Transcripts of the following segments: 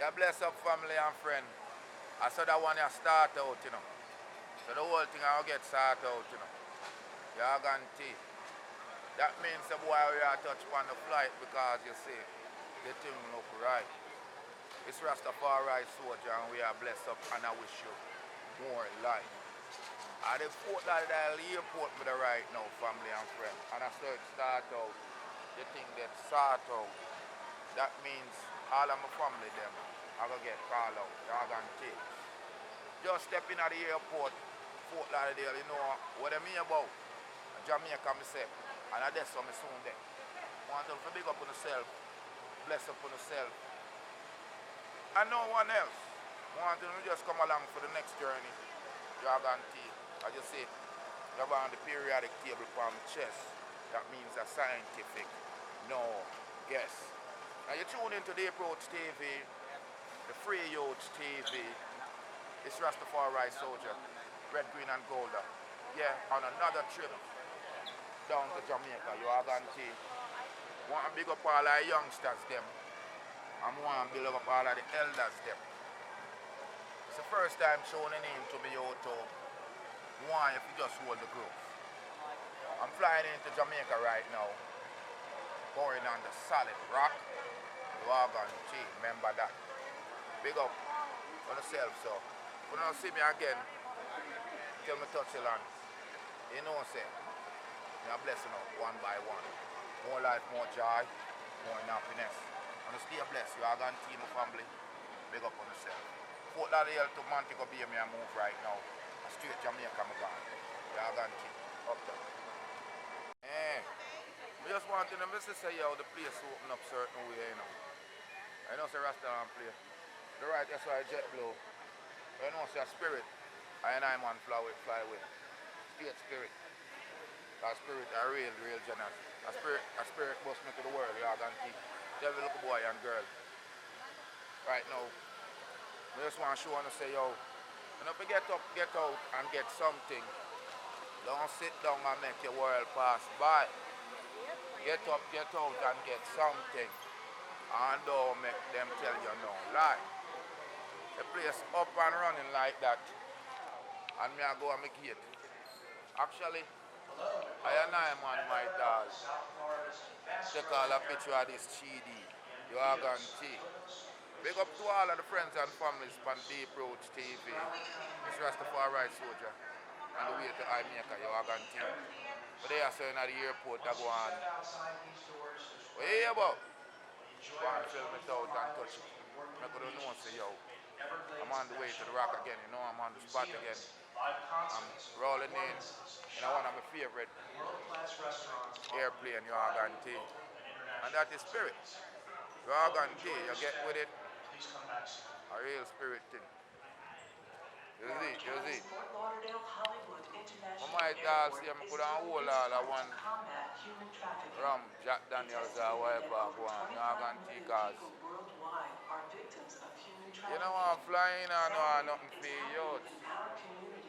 You bless up family and friend. I saw that one you start out. So the whole thing I'll get started out. You guarantee. That means the boy we are touch on the flight because you see the thing look right. It's Rastafari soldier and we are blessed up and I wish you more life. At the Fort Lauderdale airport with the right now, family and friend. And I saw it start out. The thing that start out. That means all of my family them are gonna get called out. They're gonna take. Just stepping at the airport, Fort Lauderdale, you know what I mean about? Jamaica myself. And I that's what I soon there. Want to big up on yourself, bless up on yourself. And no one else. Want to just come along for the next journey. Jargon tea. I just say, you have on the periodic table from my chest. That means a scientific. No guess. Now you tune into the Approach TV, the Free Youth TV. It's Rastafari Soldier, red, green and gold. Yeah, on another trip down to Jamaica. You are going to want to big up all our youngsters them. I want to build up all of the elders them. It's the first time showing a name to me YouTube. Why if you just hold the group. I'm flying into Jamaica right now. Going on the solid rock. Wagon T, remember that. Big up on yourself, so. When you don't see me again, tell me touch your land. You know what I'm saying? You're blessing up one by one. More life, more joy, more happiness. And you stay blessed. You are going to team of family. Big up on yourself. Fort Lauderdale to Montego Bay, me I move right now. And straight Jamaica, I'm gone. You are going to up there. I just want to say, yo, the place open up certain way, I know say Rasta and play. The right that's why jet blow. I know say Spirit. I man fly with. State Spirit. That Spirit are real generous. A spirit bust me to the world, you are going to devil little boy and girl. Right now, I just want to show and say, yo, if you get up, get out and get something, don't sit down and make your world pass by. Get up, get out and get something. And don't make them tell you no lie. The place up and running like that. And me I go and make it. Actually, I and I man my dad. Take all a picture of this CD. You are going to see. Big up to all of the friends and families on the Approach TV. It's Rastafari Soldier. And the way to Jamaica, you are going to see. But they are saying at the airport that go on. What you hear about? Go and film it out and touch it. I couldn't know say yo. I'm on the way to the rock again, I'm on the spot again. I'm rolling in one of my favorite airplane, you are guaranteed. And that is Spirit. You are guaranteed, you get with it. A real Spirit thing. You see. I might see I could have hold all of one from Jack Daniels or whatever go on. You are guaranteed cause you know I'm flying and I know nothing for you.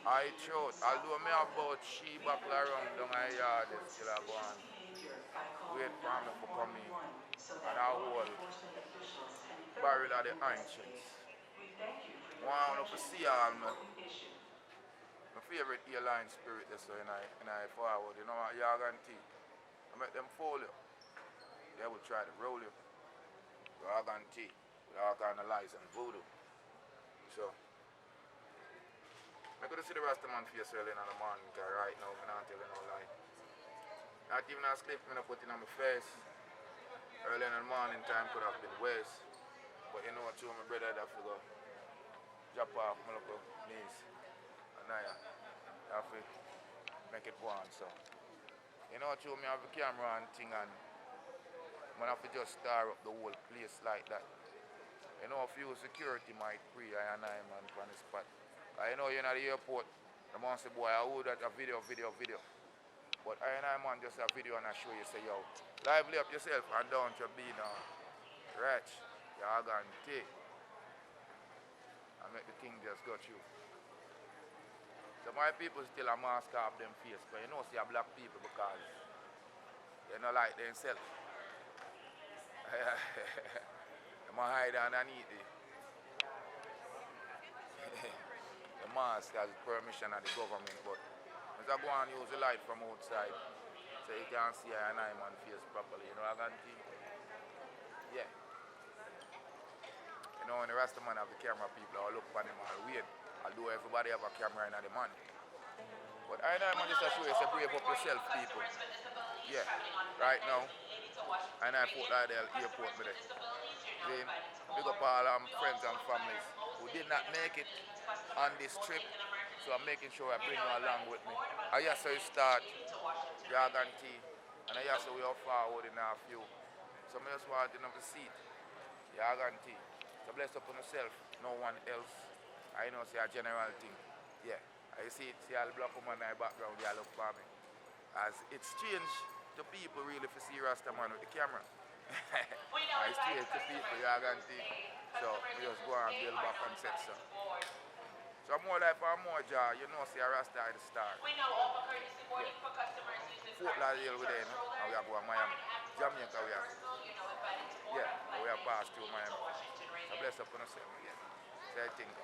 I throat. Although me about she buckle around down my yard still I go on. Wait for me to come in. And I hold barrel of the ancients. Want to see all my favorite airline Spirit this so in I forward. You know what you guarantee. I make them fool you. They will try to roll you. You guarantee. With all kind of lies and voodoo. So I could see the Rasta man face early in the morning because right now I'm not telling no lie. Not even a slip I put in on my face. Early in the morning time could have been worse. But you know what, my brother have to go drop off my little niece. And I have to make it go on. So you know what, I have the camera and thing and I have to just star up the whole place like that. You know, a few security might free I and I man from the spot. I know you're at the airport, the man say, boy, I would that a video. But I and I man just a video and I show you say, yo, lively up yourself and don't you be now. Wretch, you're going to take. And make the thing just go through. So my people still a mask off them face, but you know see a black people because they don't like themselves. They might hide underneath the mask has permission of the government, but as I go and use the light from outside, so you can see an eye man face properly, you know what I can think? Yeah. You know, when the rest of man have the camera, people will look for them and wait. Although everybody have a camera in the man. But I know man just to show you, say brave up yourself, people. Yeah, right now, and I put Lauderdale airport with it. Then, big up all friends and families who did not make it on this trip, so I'm making sure I bring you along with me. I just say start, Jargon Tea, and I just say we are forward in a few. So I just want enough to see it, Jargon Tea. So bless up on yourself, no one else. I know it's a general thing. Yeah, I see it, see all the black woman in the background, they look for me. As it's changed to people really for see Rasta man with the camera. It's changed to people, Jargon Tea. So we just go and build back and set so. So more life and more joy, you know, see a Rasta at the start. We now offer courtesy boarding for customers using Fort Lauderdale with them, and we are going to Miami. Jamaica we are. Yeah, we are passed through Miami. So bless up on yourself again. So I think.